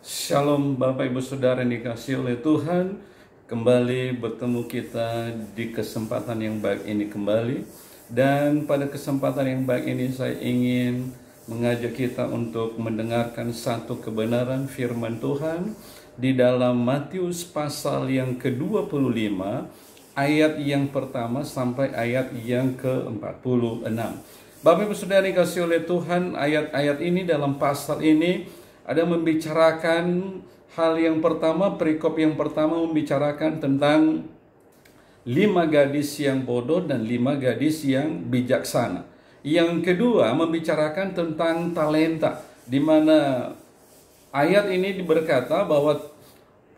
Shalom Bapak Ibu Saudara yang dikasihi oleh Tuhan. Kembali bertemu kita di kesempatan yang baik ini kembali. Dan pada kesempatan yang baik ini saya ingin mengajak kita untuk mendengarkan satu kebenaran firman Tuhan di dalam Matius pasal yang ke-25 ayat yang pertama sampai ayat yang ke-46. Bapak Ibu Saudara yang dikasihi oleh Tuhan, ayat-ayat ini dalam pasal ini ada membicarakan hal yang pertama, perikop yang pertama membicarakan tentang 5 gadis yang bodoh dan 5 gadis yang bijaksana. Yang kedua membicarakan tentang talenta, di mana ayat ini berkata bahwa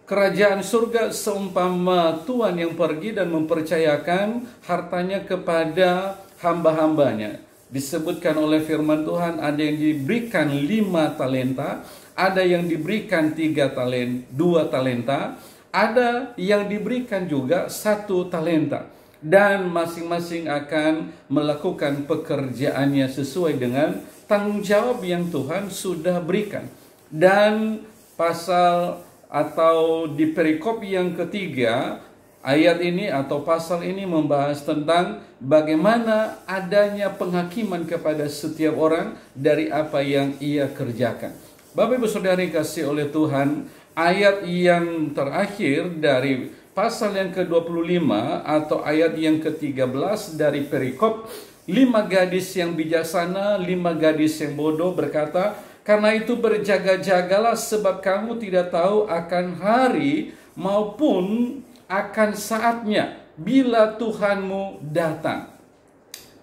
kerajaan surga seumpama tuan yang pergi dan mempercayakan hartanya kepada hamba-hambanya. Disebutkan oleh firman Tuhan ada yang diberikan 5 talenta, ada yang diberikan 2 talenta, ada yang diberikan juga 1 talenta. Dan masing-masing akan melakukan pekerjaannya sesuai dengan tanggung jawab yang Tuhan sudah berikan. Dan pasal atau di perikop yang ketiga, ayat ini atau pasal ini membahas tentang bagaimana adanya penghakiman kepada setiap orang dari apa yang ia kerjakan. Bapak Ibu Saudara dikasihi oleh Tuhan, ayat yang terakhir dari pasal yang ke-25 atau ayat yang ke-13 dari perikop 5 gadis yang bijaksana, 5 gadis yang bodoh berkata, karena itu berjaga-jagalah sebab kamu tidak tahu akan hari maupun akan saatnya bila Tuhanmu datang.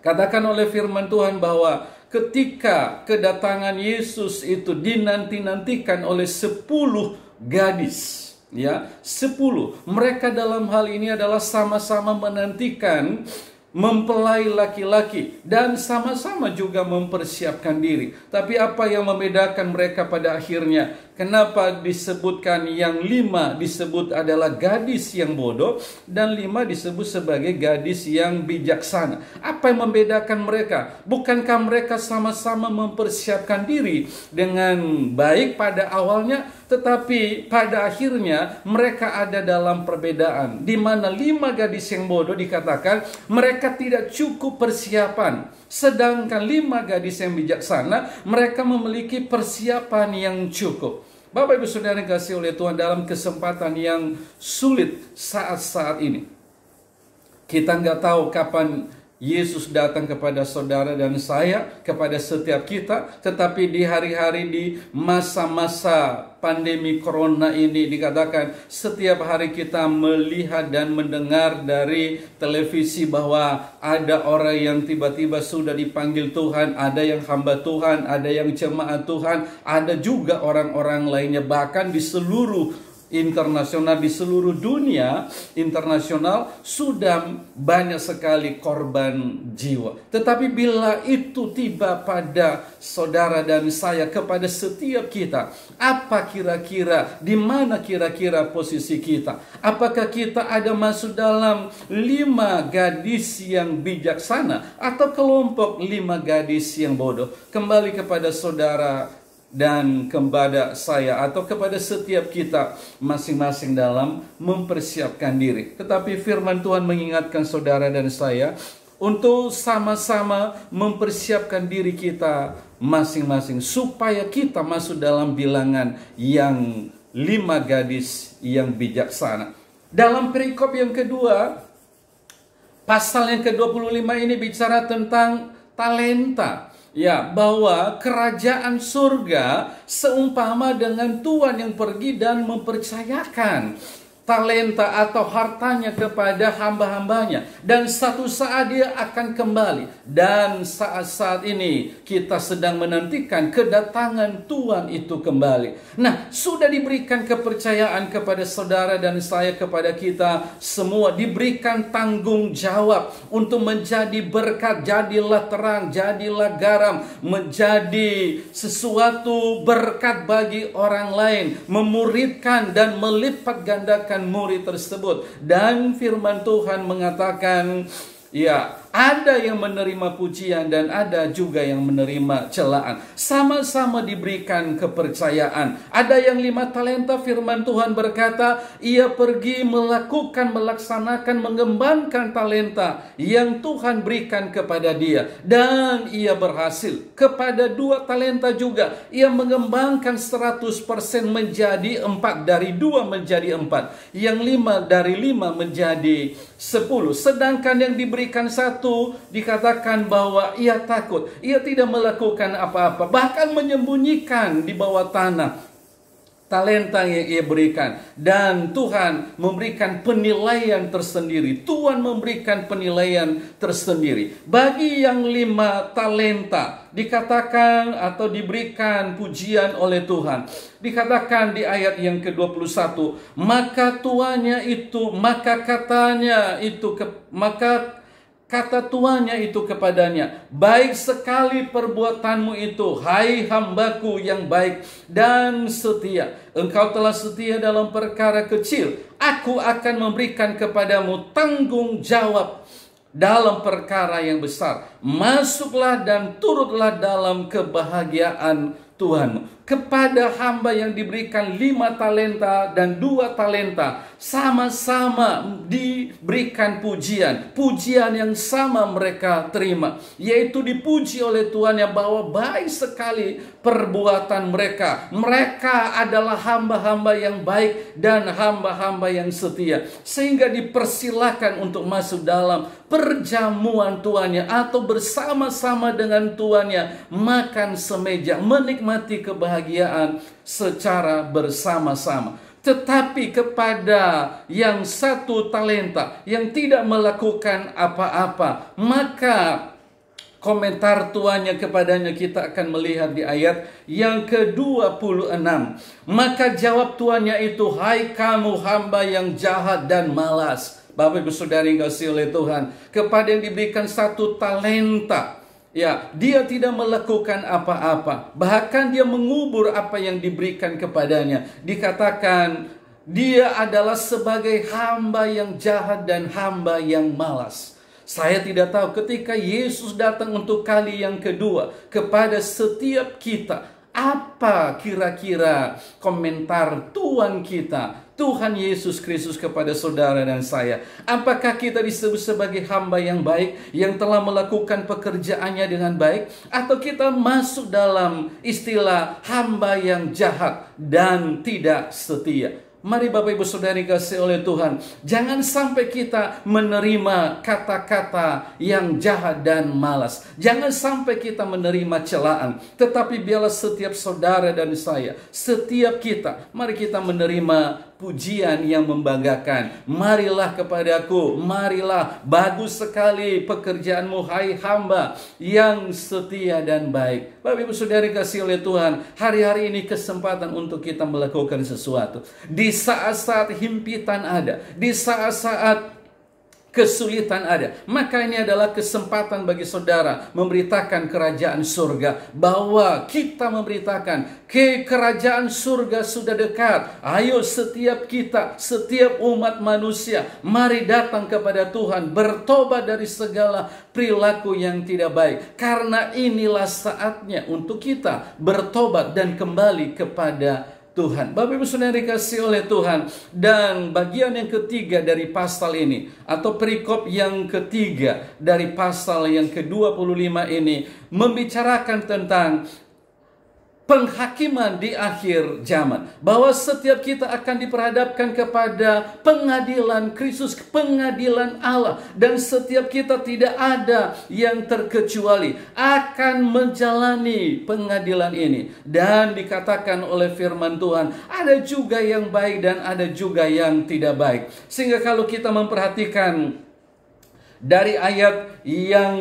Katakan oleh firman Tuhan bahwa ketika kedatangan Yesus itu dinanti-nantikan oleh 10 gadis, ya, 10. Mereka dalam hal ini adalah sama-sama menantikan mempelai laki-laki dan sama-sama juga mempersiapkan diri. Tapi apa yang membedakan mereka pada akhirnya? Kenapa disebutkan yang 5 disebut adalah gadis yang bodoh dan 5 disebut sebagai gadis yang bijaksana? Apa yang membedakan mereka? Bukankah mereka sama-sama mempersiapkan diri dengan baik pada awalnya, tetapi pada akhirnya mereka ada dalam perbedaan, di mana 5 gadis yang bodoh dikatakan mereka tidak cukup persiapan, sedangkan 5 gadis yang bijaksana mereka memiliki persiapan yang cukup. Bapak Ibu Saudara yang dikasihi oleh Tuhan, dalam kesempatan yang sulit saat-saat ini, kita nggak tahu kapan Yesus datang kepada saudara dan saya, kepada setiap kita. Tetapi di hari-hari di masa-masa pandemi corona ini dikatakan setiap hari kita melihat dan mendengar dari televisi bahwa ada orang yang tiba-tiba sudah dipanggil Tuhan, ada yang hamba Tuhan, ada yang jemaat Tuhan, ada juga orang-orang lainnya, bahkan di seluruh internasional, di seluruh dunia internasional sudah banyak sekali korban jiwa. Tetapi bila itu tiba pada saudara dan saya, kepada setiap kita, apa kira-kira, di mana kira-kira posisi kita? Apakah kita ada masuk dalam 5 gadis yang bijaksana atau kelompok 5 gadis yang bodoh? Kembali kepada saudara dan kepada saya atau kepada setiap kita masing-masing dalam mempersiapkan diri. Tetapi firman Tuhan mengingatkan saudara dan saya untuk sama-sama mempersiapkan diri kita masing-masing supaya kita masuk dalam bilangan yang 5 gadis yang bijaksana. Dalam perikop yang kedua, pasal yang ke-25 ini bicara tentang talenta. Ya, bahwa kerajaan surga seumpama dengan tuan yang pergi dan mempercayakan talenta atau hartanya kepada hamba-hambanya, dan satu saat dia akan kembali. Dan saat-saat ini kita sedang menantikan kedatangan Tuhan itu kembali. Nah, sudah diberikan kepercayaan kepada saudara dan saya, kepada kita semua diberikan tanggung jawab untuk menjadi berkat. Jadilah terang, jadilah garam, menjadi sesuatu berkat bagi orang lain, memuridkan dan melipat gandakan murid tersebut. Dan firman Tuhan mengatakan, ya, Ada yang menerima pujian dan ada juga yang menerima celaan. Sama-sama diberikan kepercayaan. Ada yang 5 talenta, firman Tuhan berkata, ia pergi melaksanakan, mengembangkan talenta yang Tuhan berikan kepada dia. Dan ia berhasil. Kepada 2 talenta juga, ia mengembangkan 100% menjadi 4. Dari 2 menjadi 4. Yang 5 dari 5 menjadi 10. Sedangkan yang diberikan 1 dikatakan bahwa ia takut. Ia tidak melakukan apa-apa. Bahkan menyembunyikan di bawah tanah talenta yang ia berikan. Dan Tuhan memberikan penilaian tersendiri. Tuhan memberikan penilaian tersendiri. Bagi yang 5 talenta dikatakan atau diberikan pujian oleh Tuhan. Dikatakan di ayat yang ke-21, maka kata tuannya itu kepadanya, baik sekali perbuatanmu itu, hai hambaku yang baik dan setia. Engkau telah setia dalam perkara kecil, aku akan memberikan kepadamu tanggung jawab dalam perkara yang besar. Masuklah dan turutlah dalam kebahagiaan Tuhanmu. Kepada hamba yang diberikan 5 talenta dan 2 talenta, sama-sama diberikan pujian. Pujian yang sama mereka terima, yaitu dipuji oleh Tuhan yang bahwa baik sekali perbuatan mereka. Mereka adalah hamba-hamba yang baik dan hamba-hamba yang setia. Sehingga dipersilakan untuk masuk dalam perjamuan tuannya atau bersama-sama dengan tuannya, makan semeja, menikmati kebahagiaan secara bersama-sama. Tetapi kepada yang 1 talenta yang tidak melakukan apa-apa, maka komentar tuannya kepadanya kita akan melihat di ayat yang ke-26. Maka jawab tuannya itu, hai kamu hamba yang jahat dan malas. Bapak Ibu Saudara yang dikasihi oleh Tuhan, kepada yang diberikan 1 talenta, ya, dia tidak melakukan apa-apa. Bahkan dia mengubur apa yang diberikan kepadanya. Dikatakan dia adalah sebagai hamba yang jahat dan hamba yang malas. Saya tidak tahu ketika Yesus datang untuk kali yang kedua kepada setiap kita, apa kira-kira komentar Tuhan kita, Tuhan Yesus Kristus kepada saudara dan saya? Apakah kita disebut sebagai hamba yang baik, yang telah melakukan pekerjaannya dengan baik? Atau kita masuk dalam istilah hamba yang jahat dan tidak setia? Mari Bapak Ibu Saudara dikasihi oleh Tuhan, jangan sampai kita menerima kata-kata yang jahat dan malas. Jangan sampai kita menerima celaan. Tetapi biarlah setiap saudara dan saya, setiap kita, mari kita menerima pujian yang membanggakan. Marilah kepadaku, marilah, bagus sekali pekerjaanmu hai hamba yang setia dan baik. Bapak Ibu Saudara dikasihi oleh Tuhan, hari-hari ini kesempatan untuk kita melakukan sesuatu. Di saat-saat himpitan ada, di saat-saat kesulitan ada, maka ini adalah kesempatan bagi saudara memberitakan kerajaan surga, bahwa kita memberitakan kerajaan surga sudah dekat. Ayo setiap kita, setiap umat manusia, mari datang kepada Tuhan, bertobat dari segala perilaku yang tidak baik, karena inilah saatnya untuk kita bertobat dan kembali kepada Tuhan. Bapak Ibu Saudara dikasihi oleh Tuhan, dan bagian yang ketiga dari pasal ini, atau perikop yang ketiga dari pasal yang ke-25 ini, membicarakan tentang penghakiman di akhir zaman, bahwa setiap kita akan diperhadapkan kepada pengadilan Kristus, pengadilan Allah, dan setiap kita tidak ada yang terkecuali akan menjalani pengadilan ini. Dan dikatakan oleh firman Tuhan, ada juga yang baik dan ada juga yang tidak baik. Sehingga kalau kita memperhatikan dari ayat yang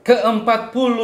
ke-40,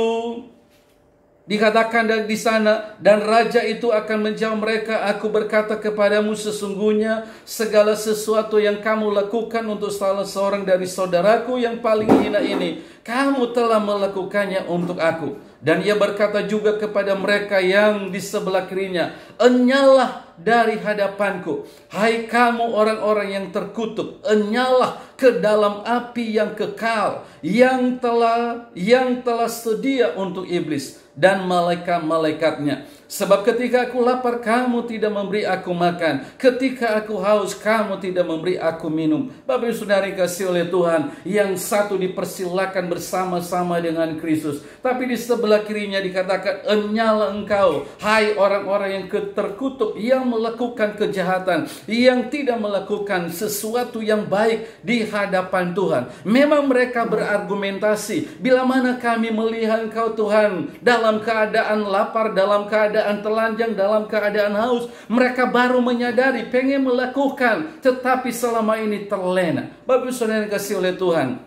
dikatakan di sana, dan raja itu akan menjawab mereka, aku berkata kepadamu, sesungguhnya segala sesuatu yang kamu lakukan untuk salah seorang dari saudaraku yang paling hina ini, kamu telah melakukannya untuk aku. Dan ia berkata juga kepada mereka yang di sebelah kirinya, enyalah dari hadapanku. Hai kamu orang-orang yang terkutuk, enyalah ke dalam api yang kekal, yang telah sedia untuk iblis dan malaikat-malaikatnya. Sebab ketika aku lapar, kamu tidak memberi aku makan. Ketika aku haus, kamu tidak memberi aku minum. Bapak Ibu Saudara kasih oleh Tuhan, yang satu dipersilakan bersama-sama dengan Kristus, tapi di sebelah kirinya dikatakan, enyalah engkau, hai orang-orang yang terkutuk, yang melakukan kejahatan, yang tidak melakukan sesuatu yang baik di hadapan Tuhan. Memang mereka berargumentasi, bila mana kami melihat engkau Tuhan dalam keadaan lapar, dalam keadaan telanjang, dalam keadaan haus. Mereka baru menyadari, pengen melakukan, tetapi selama ini terlena. Bapak Ibu Saudara kasih oleh Tuhan,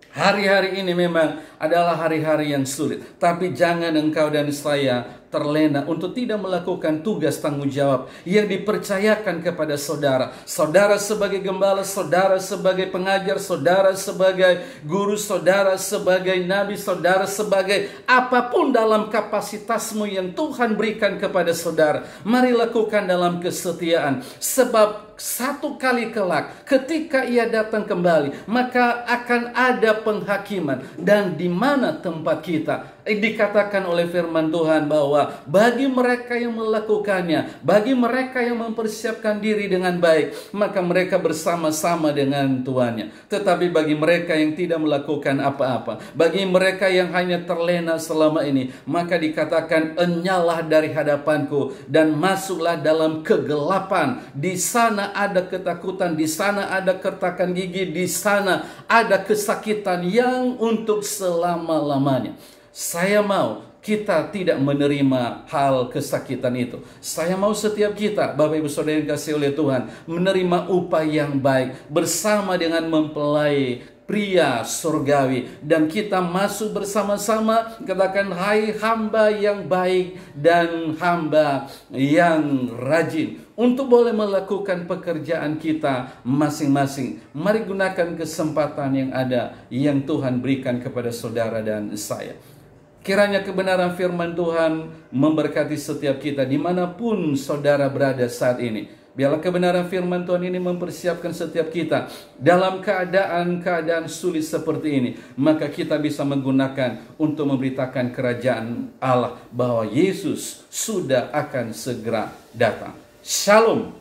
hari-hari ini memang adalah hari-hari yang sulit, tapi jangan engkau dan saya terlena untuk tidak melakukan tugas tanggung jawab yang dipercayakan kepada saudara. Saudara sebagai gembala, saudara sebagai pengajar, saudara sebagai guru, saudara sebagai nabi, saudara sebagai apapun dalam kapasitasmu yang Tuhan berikan kepada saudara. Mari lakukan dalam kesetiaan, sebab satu kali kelak ketika ia datang kembali, maka akan ada penghakiman. Dan di mana tempat kita? Dikatakan oleh firman Tuhan bahwa bagi mereka yang melakukannya, bagi mereka yang mempersiapkan diri dengan baik, maka mereka bersama-sama dengan tuannya. Tetapi bagi mereka yang tidak melakukan apa-apa, bagi mereka yang hanya terlena selama ini, maka dikatakan, enyalah dari hadapanku dan masuklah dalam kegelapan. Di sana ada ketakutan, di sana ada kertakan gigi, di sana ada kesakitan yang untuk selama-lamanya. Saya mau kita tidak menerima hal kesakitan itu. Saya mau setiap kita, Bapak Ibu Saudara yang kasih oleh Tuhan, menerima upah yang baik bersama dengan mempelai pria surgawi, dan kita masuk bersama-sama. Katakan, hai hamba yang baik dan hamba yang rajin, untuk boleh melakukan pekerjaan kita masing-masing. Mari gunakan kesempatan yang ada, yang Tuhan berikan kepada saudara dan saya. Kiranya kebenaran firman Tuhan memberkati setiap kita dimanapun saudara berada saat ini. Biarlah kebenaran firman Tuhan ini mempersiapkan setiap kita dalam keadaan-keadaan sulit seperti ini. Maka kita bisa menggunakan untuk memberitakan kerajaan Allah, bahwa Yesus sudah akan segera datang. Shalom.